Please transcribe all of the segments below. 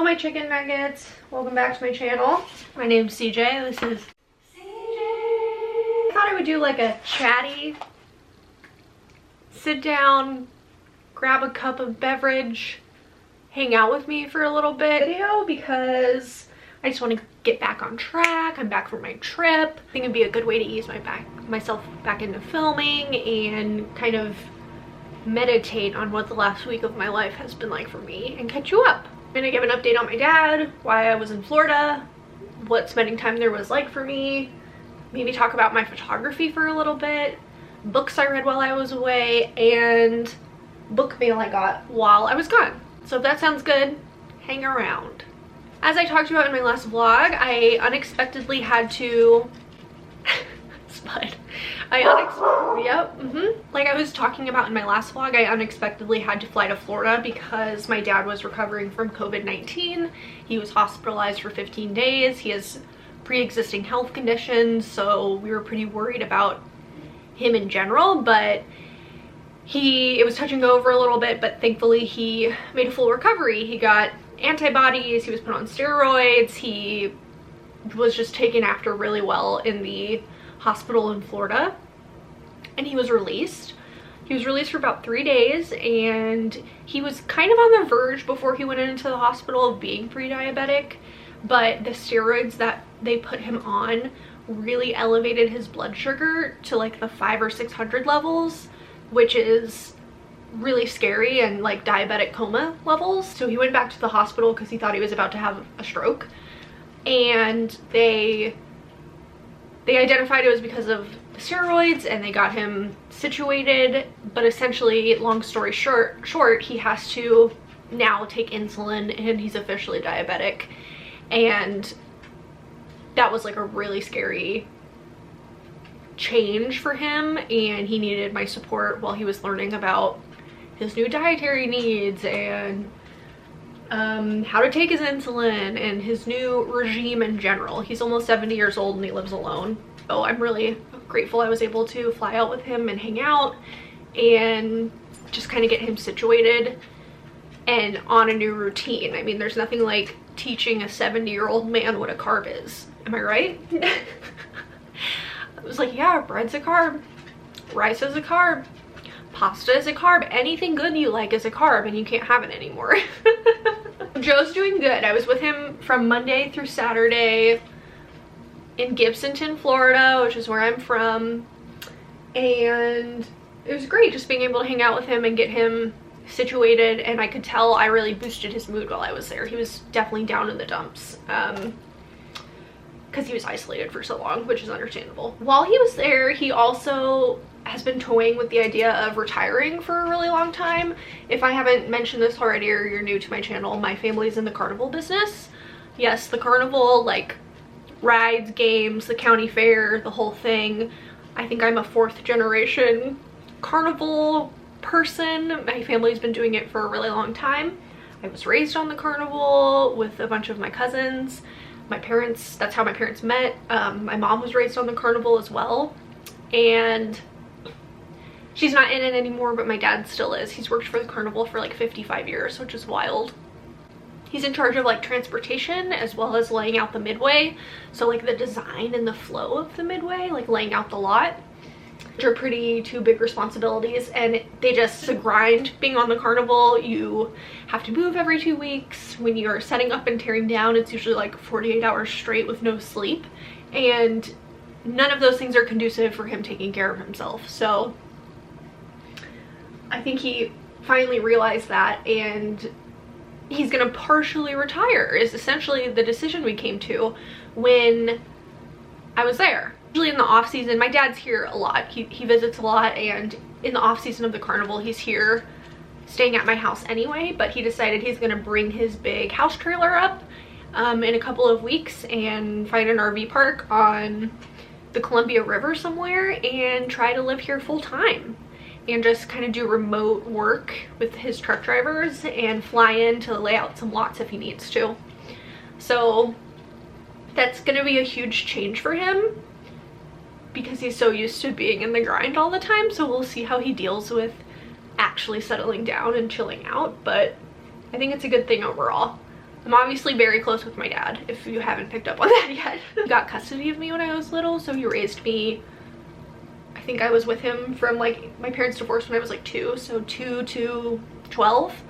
my chicken nuggets. Welcome back to my channel. My name's CJ. This is CJ. I thought I would do like a chatty, sit down, grab a cup of beverage, hang out with me for a little bit video because I just want to get back on track. I'm back from my trip. I think it'd be a good way to ease myself back into filming and kind of meditate on what the last week of my life has been like for me and catch you up. I'm gonna give an update on my dad, why I was in Florida, what spending time there was like for me, maybe talk about my photography for a little bit, books I read while I was away, and book mail I got while I was gone. So if that sounds good, hang around. As I talked about in my last vlog, I unexpectedly had to Spud. Like I was talking about in my last vlog, I unexpectedly had to fly to Florida because my dad was recovering from COVID-19. He was hospitalized for 15 days. He has pre-existing health conditions, so we were pretty worried about him in general, but it was touching over a little bit, but thankfully he made a full recovery. He got antibodies, he was put on steroids, he was just taken after really well in the hospital in Florida, and he was released. He was released for about 3 days, and he was kind of on the verge before he went into the hospital of being pre-diabetic, but the steroids that they put him on really elevated his blood sugar to like the 500 or 600 levels, which is really scary, and like diabetic coma levels. So he went back to the hospital because he thought he was about to have a stroke, and they identified it was because of the steroids, and they got him situated. But essentially, long story short, he has to now take insulin, and he's officially diabetic. And that was like a really scary change for him, and he needed my support while he was learning about his new dietary needs and how to take his insulin and his new regime in general. He's almost 70 years old and he lives alone. So I'm really grateful I was able to fly out with him and hang out and just kind of get him situated and on a new routine. I mean, there's nothing like teaching a 70-year-old man what a carb is. Am I right? I was like, yeah, bread's a carb, rice is a carb, pasta is a carb, anything good you like is a carb, and you can't have it anymore. Joe's doing good. I was with him from Monday through Saturday in Gibsonton, Florida, which is where I'm from, and it was great just being able to hang out with him and get him situated. And I could tell I really boosted his mood while I was there. He was definitely down in the dumps because he was isolated for so long, which is understandable. While he was there, he also has been toying with the idea of retiring for a really long time. If I haven't mentioned this already, or you're new to my channel, my family's in the carnival business. Yes, the carnival, like rides, games, the county fair, the whole thing. I think I'm a 4th generation carnival person. My family's been doing it for a really long time. I was raised on the carnival with a bunch of my cousins. My parents, that's how my parents met. My mom was raised on the carnival as well, and she's not in it anymore, but my dad still is. He's worked for the carnival for like 55 years, which is wild. He's in charge of like transportation as well as laying out the midway. So like the design and the flow of the midway, like laying out the lot, which are two big responsibilities, and it's a grind being on the carnival. You have to move every 2 weeks. When you're setting up and tearing down, it's usually like 48 hours straight with no sleep, and none of those things are conducive for him taking care of himself. So I think he finally realized that, and he's gonna partially retire is essentially the decision we came to when I was there. Usually in the off season, my dad's here a lot. He visits a lot, and in the off season of the carnival, he's here staying at my house anyway, but he decided he's gonna bring his big house trailer up in a couple of weeks and find an RV park on the Columbia River somewhere and try to live here full time and just kind of do remote work with his truck drivers and fly in to lay out some lots if he needs to. So that's gonna be a huge change for him because he's so used to being in the grind all the time. So we'll see how he deals with actually settling down and chilling out, but I think it's a good thing overall. I'm obviously very close with my dad, if you haven't picked up on that yet. He got custody of me when I was little, so he raised me. I think I was with him from like, my parents divorced when I was like 2, so 2 to 12.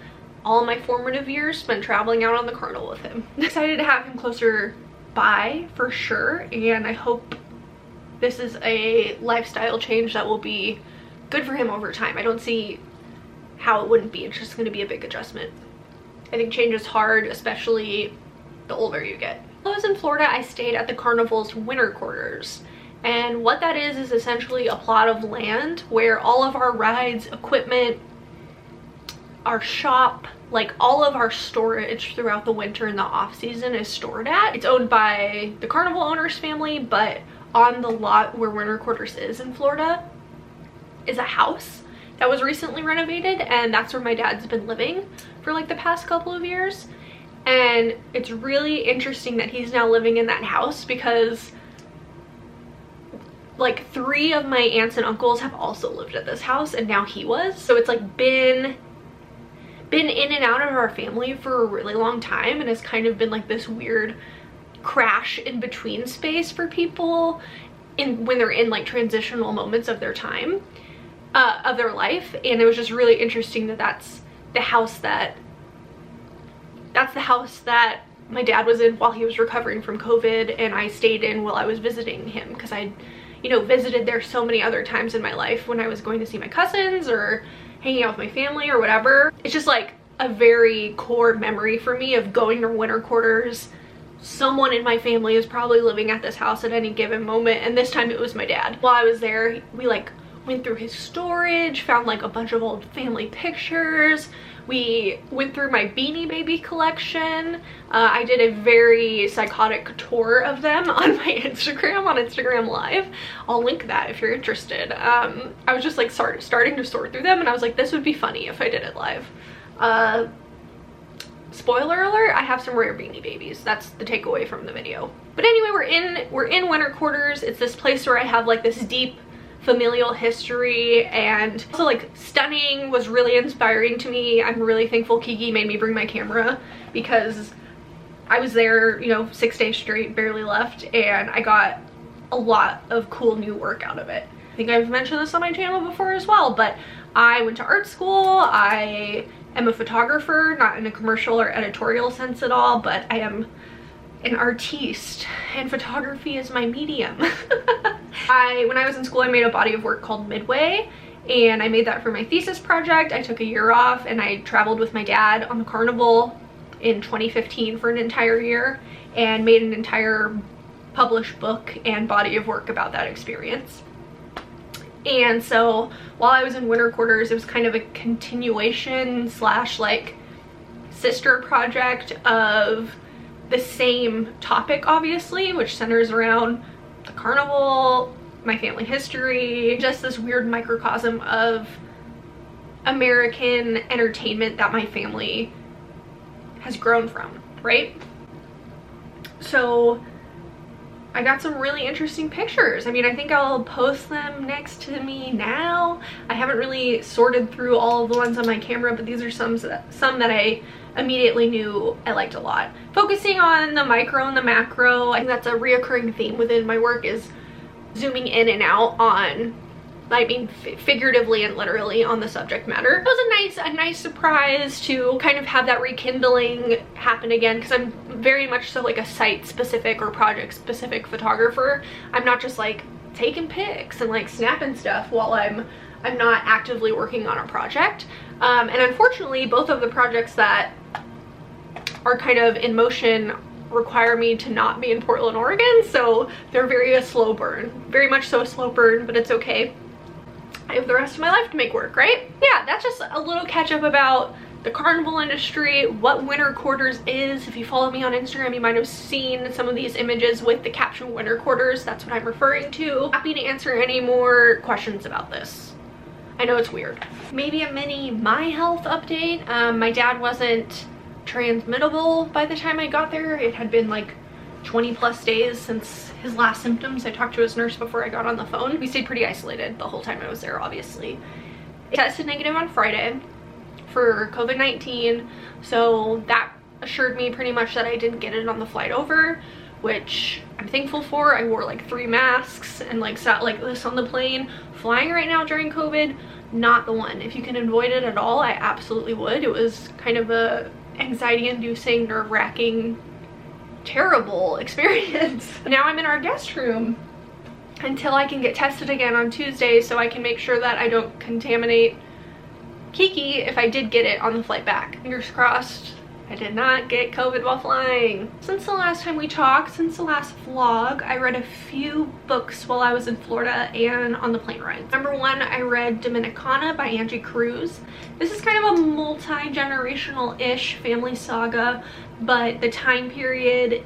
All my formative years spent traveling out on the carnival with him. I'm excited to have him closer by for sure, and I hope this is a lifestyle change that will be good for him over time. I don't see how it wouldn't be. It's just going to be a big adjustment. I think change is hard, especially the older you get. While I was in Florida, I stayed at the carnival's winter quarters. And what that is essentially a plot of land where all of our rides, equipment, our shop, like all of our storage throughout the winter and the off season is stored at. It's owned by the carnival owner's family, but on the lot where winter quarters is in Florida is a house that was recently renovated, and that's where my dad's been living for like the past couple of years. And it's really interesting that he's now living in that house because like 3 of my aunts and uncles have also lived at this house, and now he was. So it's like been in and out of our family for a really long time, and it's kind of been like this weird crash in between space for people when they're in like transitional moments of their time. Of their life. And it was just really interesting that that's the house that my dad was in while he was recovering from COVID, and I stayed in while I was visiting him, because I, you know, visited there so many other times in my life when I was going to see my cousins or hanging out with my family or whatever. It's just like a very core memory for me of going to winter quarters. Someone in my family is probably living at this house at any given moment, and this time it was my dad. While I was there, we like went through his storage, found like a bunch of old family pictures. We went through my Beanie Baby collection. I did a very psychotic tour of them on my Instagram, on Instagram Live. I'll link that if you're interested. I was just like starting to sort through them, and I was like, this would be funny if I did it live. Spoiler alert, I have some rare Beanie Babies. That's the takeaway from the video. But anyway, we're in winter quarters. It's this place where I have like this deep familial history, and also like stunning was really inspiring to me. I'm really thankful Kiki made me bring my camera, because I was there, you know, 6 days straight, barely left, and I got a lot of cool new work out of it. I think I've mentioned this on my channel before as well, but I went to art school. I am a photographer, not in a commercial or editorial sense at all, but I am an artiste, and photography is my medium. When I was in school, I made a body of work called Midway, and I made that for my thesis project. I took a year off, and I traveled with my dad on the carnival in 2015 for an entire year, and made an entire published book and body of work about that experience. And so while I was in winter quarters, it was kind of a continuation slash like sister project of the same topic, obviously, which centers around the carnival, my family history, just this weird microcosm of American entertainment that my family has grown from, right? So I got some really interesting pictures. I mean, I think I'll post them next to me now. I haven't really sorted through all of the ones on my camera, but these are some that I immediately knew I liked a lot. Focusing on the micro and the macro, I think that's a reoccurring theme within my work, is zooming in and out on, I mean figuratively and literally, on the subject matter. It was a nice surprise to kind of have that rekindling happen again, because I'm very much so like a site specific or project specific photographer. I'm not just like taking pics and like snapping stuff while I'm not actively working on a project. And unfortunately, both of the projects that are kind of in motion require me to not be in Portland, Oregon, so they're very slow burn. Very much so a slow burn, but it's okay. I have the rest of my life to make work, right? Yeah, that's just a little catch up about the carnival industry, what winter quarters is. If you follow me on Instagram, you might have seen some of these images with the caption winter quarters. That's what I'm referring to. Happy to answer any more questions about this. I know it's weird. Maybe a mini my health update. My dad wasn't transmittable by the time I got there. It had been like 20 plus days since his last symptoms. I talked to his nurse before I got on the phone. We stayed pretty isolated the whole time I was there, obviously. I tested negative on Friday for COVID-19, so that assured me pretty much that I didn't get it on the flight over, which I'm thankful for. I wore like 3 masks and like sat like this on the plane. Flying right now during COVID, not the one. If you can avoid it at all, I absolutely would. It was kind of a anxiety-inducing, nerve-wracking, terrible experience. Now I'm in our guest room until I can get tested again on Tuesday so I can make sure that I don't contaminate Kiki if I did get it on the flight back. Fingers crossed I did not get COVID while flying. Since the last time we talked, since the last vlog, I read a few books while I was in Florida and on the plane ride. Number 1, I read Dominicana by Angie Cruz. This is kind of a multi-generational-ish family saga, but the time period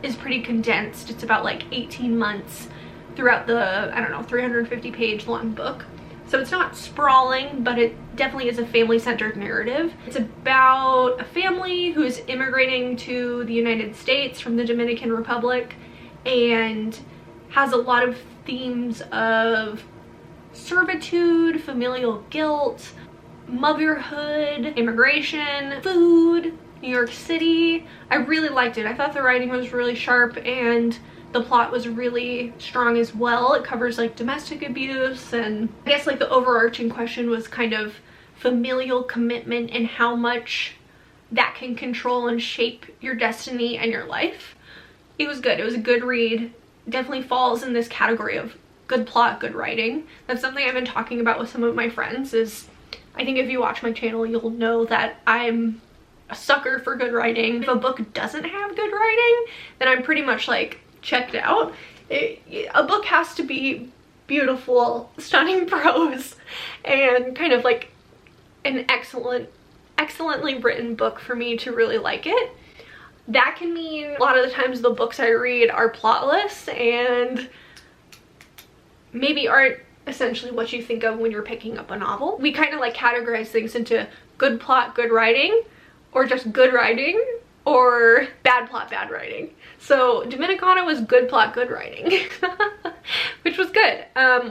is pretty condensed. It's about like 18 months throughout the, I don't know, 350 page long book. So it's not sprawling, but it definitely is a family-centered narrative. It's about a family who is immigrating to the United States from the Dominican Republic and has a lot of themes of servitude, familial guilt, motherhood, immigration, food, New York City. I really liked it. I thought the writing was really sharp and the plot was really strong as well. It covers like domestic abuse, and I guess like the overarching question was kind of familial commitment and how much that can control and shape your destiny and your life. It was good. It was a good read. Definitely falls in this category of good plot, good writing. That's something I've been talking about with some of my friends. Is I think if you watch my channel, you'll know that I'm a sucker for good writing. If a book doesn't have good writing, then I'm pretty much like checked out. A book has to be beautiful, stunning prose, and kind of like an excellently written book for me to really like it. That can mean a lot of the times the books I read are plotless and maybe aren't essentially what you think of when you're picking up a novel. We kind of like categorize things into good plot, good writing, or just good writing, or bad plot, bad writing. So Dominicana was good plot, good writing, which was good.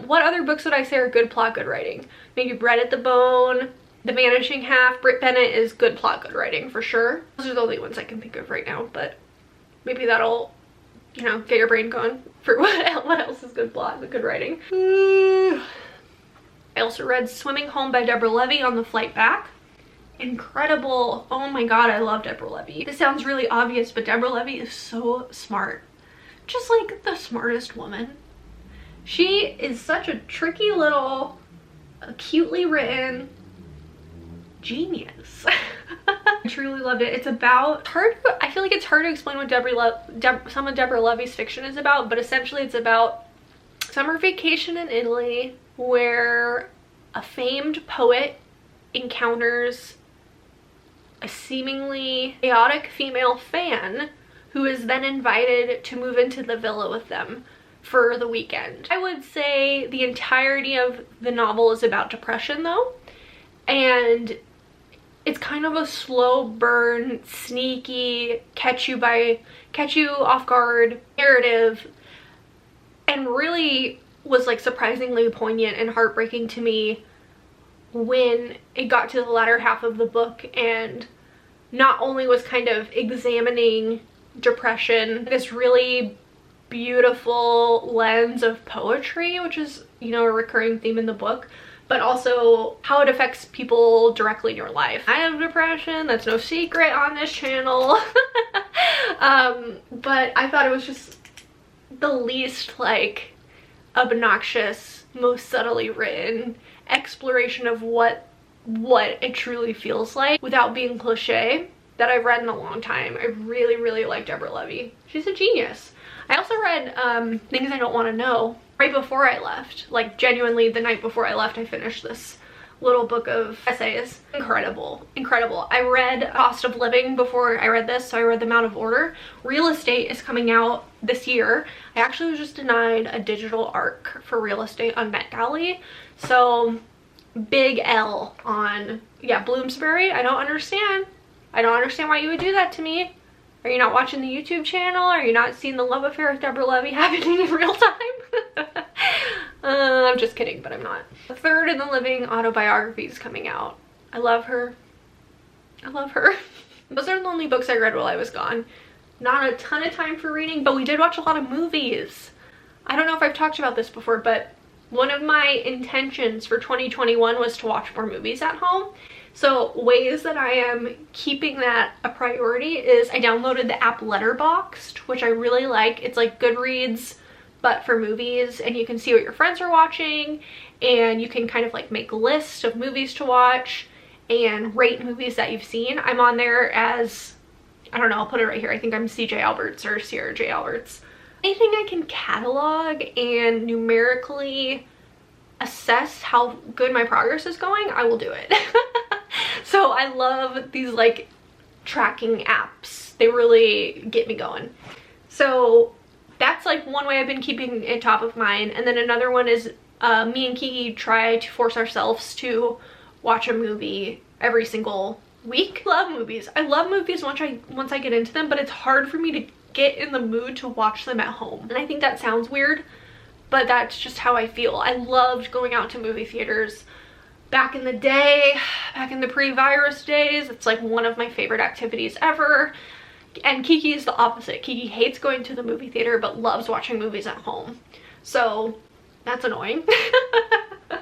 What other books would I say are good plot, good writing? Maybe Bread at the Bone, The Vanishing Half. Britt Bennett is good plot, good writing for sure. Those are the only ones I can think of right now, but maybe that'll, you know, get your brain going for what else is good plot, good writing. I also read Swimming Home by Deborah Levy on the flight back. Incredible. Oh my god, I love Deborah Levy. This sounds really obvious, but Deborah Levy is so smart. Just like the smartest woman. She is such a tricky little, cutely written genius. I truly loved it. It's about I feel like it's hard to explain what some of Deborah Levy's fiction is about, but essentially it's about summer vacation in Italy where a famed poet encounters a seemingly chaotic female fan who is then invited to move into the villa with them for the weekend. I would say the entirety of the novel is about depression though, and it's kind of a slow burn, sneaky, catch you off guard narrative, and really was like surprisingly poignant and heartbreaking to me when it got to the latter half of the book, and not only was kind of examining depression, this really beautiful lens of poetry, which is, you know, a recurring theme in the book, but also how it affects people directly in your life. I have depression, that's no secret on this channel. But I thought it was just the least like obnoxious, most subtly written exploration of what it truly feels like without being cliche that I've read in a long time. I really like Deborah Levy. She's a genius. I also read Things I Don't Want to Know right before I left. Like genuinely the night before I left I finished this little book of essays. Incredible. I read Cost of Living before I read this, so I read them out of order. Real Estate is coming out this year. I actually was just denied a digital ARC for Real Estate on NetGalley, so big L on, yeah, Bloomsbury. I don't understand why you would do that to me. Are you not watching the YouTube channel? Are you not seeing the love affair with Deborah Levy happening in real time? I'm just kidding, but I'm not. The Third in the Living autobiography is coming out. I love her. Those are the only books I read while I was gone. Not a ton of time for reading, but we did watch a lot of movies. I don't know if I've talked about this before, but one of my intentions for 2021 was to watch more movies at home. So ways that I am keeping that a priority is I downloaded the app Letterboxd, which I really like. It's like Goodreads, but for movies, and you can see what your friends are watching, and you can kind of like make a list of movies to watch and rate movies that you've seen. I'm on there as, I don't know, I'll put it right here. I think I'm CJ Alberts or Sierra J. Alberts. Anything I can catalog and numerically assess how good my progress is going, I will do it. So I love these like tracking apps. They really get me going. So that's like one way I've been keeping it top of mind. And then another one is me and Kiki try to force ourselves to watch a movie every single week. Love movies. I love movies once I get into them, but it's hard for me to get in the mood to watch them at home. And I think that sounds weird, but that's just how I feel. I loved going out to movie theaters back in the day, back in the pre-virus days. It's like one of my favorite activities ever. And Kiki is the opposite. Kiki hates going to the movie theater but loves watching movies at home. So that's annoying.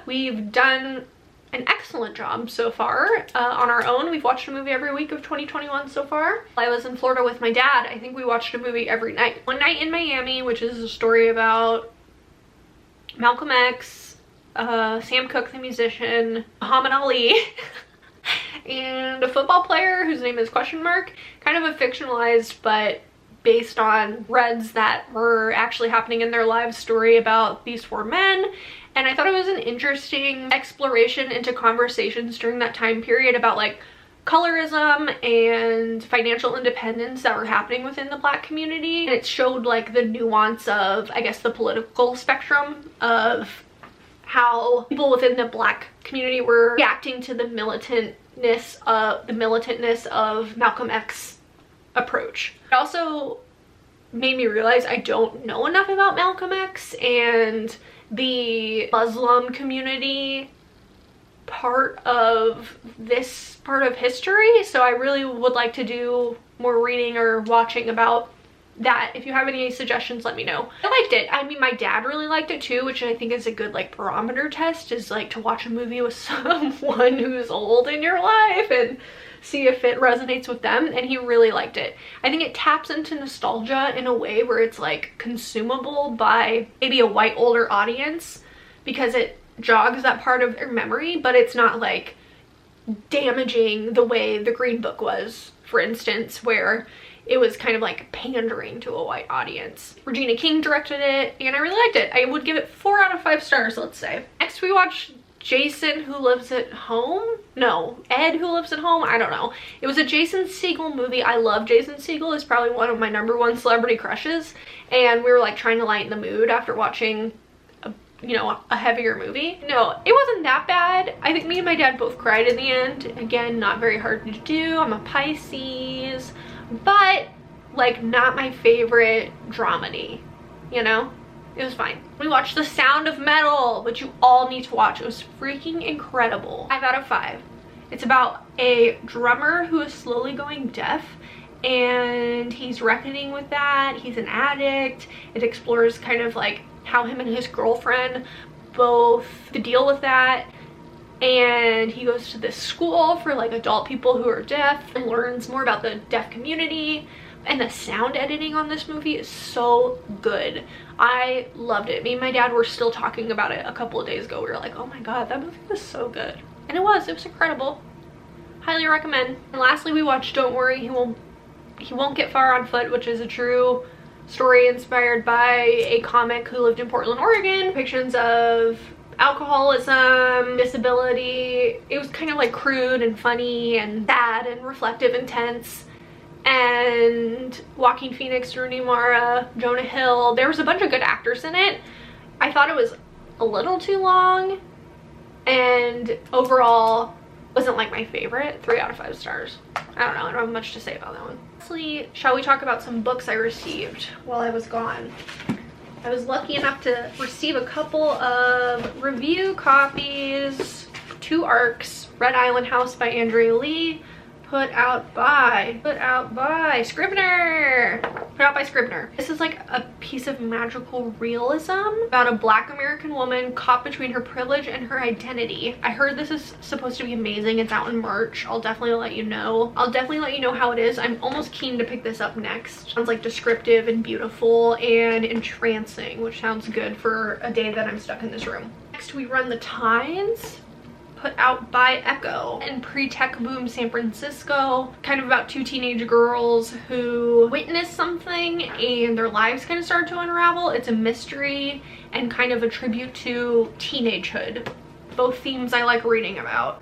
We've done an excellent job so far on our own. We've watched a movie every week of 2021 so far. I was in Florida with my dad. I think we watched a movie every night. One Night in Miami, which is a story about Malcolm X, Sam Cooke the musician, Muhammad Ali, and a football player whose name is question mark. Kind of a fictionalized but based on threads that were actually happening in their lives story about these four men. And I thought it was an interesting exploration into conversations during that time period about like colorism and financial independence that were happening within the Black community. And it showed like the nuance of, I guess, the political spectrum of how people within the Black community were reacting to the militantness of Malcolm X's approach. It also made me realize I don't know enough about Malcolm X and the Muslim community part of this part of history, so I really would like to do more reading or watching about that. If you have any suggestions, let me know. I liked it. I mean, my dad really liked it too, which I think is a good like barometer test, is like to watch a movie with someone who's old in your life and see if it resonates with them, and he really liked it. I think it taps into nostalgia in a way where it's like consumable by maybe a white older audience because it jogs that part of their memory, but it's not like damaging the way the Green Book was, for instance, where it was kind of like pandering to a white audience. Regina King directed it, and I really liked it. I would give it 4 out of 5 stars, let's say. Next we watched Jason Who Lives at Home? No, Ed Who Lives at Home? I don't know. It was a Jason Segel movie. I love Jason Segel. He's probably one of my #1 celebrity crushes, and we were like trying to lighten the mood after watching a heavier movie. No, it wasn't that bad. I think me and my dad both cried in the end. Again, not very hard to do. I'm a Pisces, but like not my favorite dramedy, you know? It was fine. We watched The Sound of Metal, which you all need to watch. It was freaking incredible. 5 out of 5. It's about a drummer who is slowly going deaf, and he's reckoning with that. He's an addict. It explores kind of like how him and his girlfriend both deal with that, and he goes to this school for like adult people who are deaf and learns more about the deaf community. And the sound editing on this movie is so good. I loved it. Me and my dad were still talking about it a couple of days ago. We were like, oh my god, that movie was so good. And it was incredible. Highly recommend. And lastly, we watched Don't Worry, He Won't Get Far on Foot, which is a true story inspired by a comic who lived in Portland, Oregon. Depictions of alcoholism, disability. It was kind of like crude and funny and sad and reflective and tense. And Joaquin Phoenix, Rooney Mara, Jonah Hill. There was a bunch of good actors in it. I thought it was a little too long, and overall wasn't like my favorite. 3 out of 5 stars. I don't know, I don't have much to say about that one. Lastly, shall we talk about some books I received while I was gone? I was lucky enough to receive a couple of review copies. 2 ARCs, Red Island House by Andrea Lee, Put out by Scribner. Put out by Scribner. This is like a piece of magical realism about a Black American woman caught between her privilege and her identity. I heard this is supposed to be amazing. It's out in March. I'll definitely let you know. I'll definitely let you know how it is. I'm almost keen to pick this up next. Sounds like descriptive and beautiful and entrancing, which sounds good for a day that I'm stuck in this room. Next we run The Times. Put out by Echo. In pre-tech boom San Francisco, kind of about two teenage girls who witness something and their lives kind of start to unravel. It's a mystery and kind of a tribute to teenagehood. Both themes I like reading about.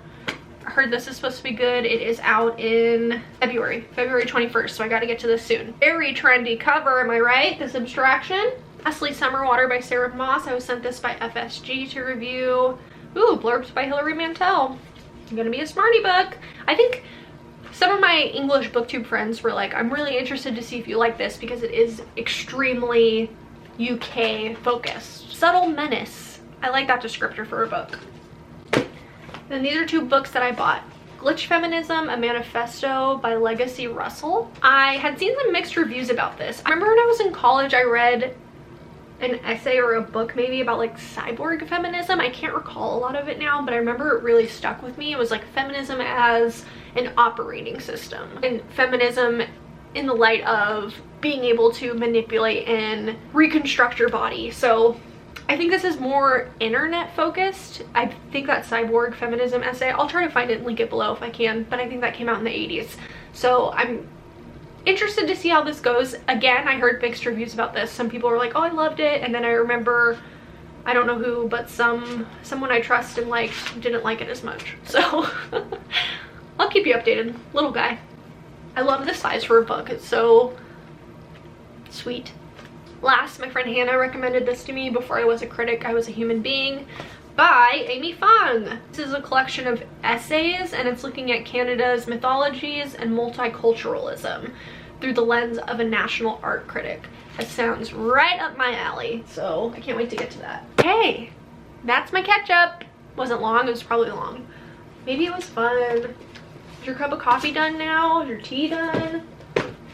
I heard this is supposed to be good. It is out in February 21st, so I gotta get to this soon. Very trendy cover, am I right? This Abstraction. Lastly, Summer Water by Sarah Moss. I was sent this by FSG to review. Ooh, blurbs by Hilary Mantel. Gonna be a smarty book. I think some of my English booktube friends were like, I'm really interested to see if you like this because it is extremely UK focused. Subtle Menace. I like that descriptor for a book. Then these are two books that I bought. Glitch Feminism, a Manifesto by Legacy Russell. I had seen some mixed reviews about this. I remember when I was in college, I read an essay or a book maybe about like cyborg feminism. I can't recall a lot of it now, but I remember it really stuck with me. It was like feminism as an operating system and feminism in the light of being able to manipulate and reconstruct your body. So I think this is more internet focused. I think that cyborg feminism essay, I'll try to find it and link it below if I can, but I think that came out in the 80s. So I'm interested to see how this goes. Again, I heard mixed reviews about this. Some people were like, oh, I loved it, and then I remember, I don't know who, but someone I trust and like didn't like it as much. So I'll keep you updated. Little guy. I love this size for a book. It's so sweet. Last, my friend Hannah recommended this to me. Before I was a critic, I was a human being, by Amy Fung. This is a collection of essays and it's looking at Canada's mythologies and multiculturalism through the lens of a national art critic. That sounds right up my alley, so I can't wait to get to that. Hey, that's my catch up. Wasn't long, it was probably long. Maybe it was fun. Is your cup of coffee done now? Is your tea done?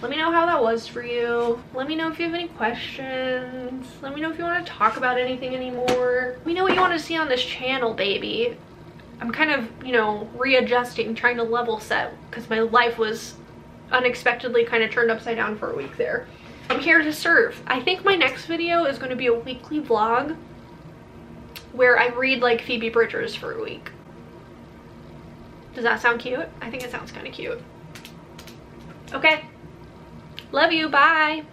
Let me know how that was for you. Let me know if you have any questions. Let me know if you want to talk about anything anymore. Let me know what you want to see on this channel, baby. I'm kind of, you know, readjusting, trying to level set because my life was unexpectedly kind of turned upside down for a week there. I'm here to serve. I think my next video is going to be a weekly vlog where I read like Phoebe Bridgers for a week. Does that sound cute? I think it sounds kind of cute. Okay. Love you. Bye.